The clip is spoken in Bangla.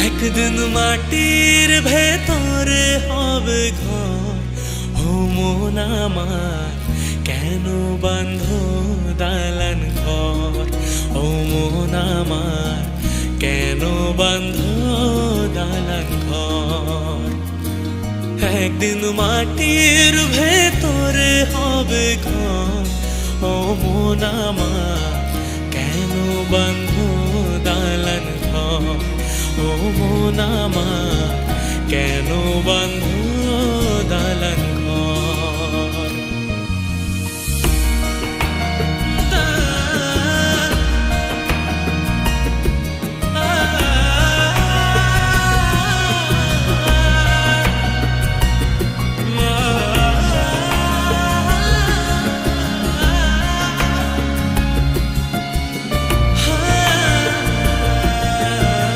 একদিন মাটির ভেতরে হবে ঘর। ও মন আমার কেন বাঁধ দালান ঘর? ও মন আমার কেন বাঁধ দালান ঘর? একদিন মাটির ভেতরে হবে ঘর। ও মন আমার কেন বাঁধ দালান ঘর? ও মন আমার কেন বাঁধ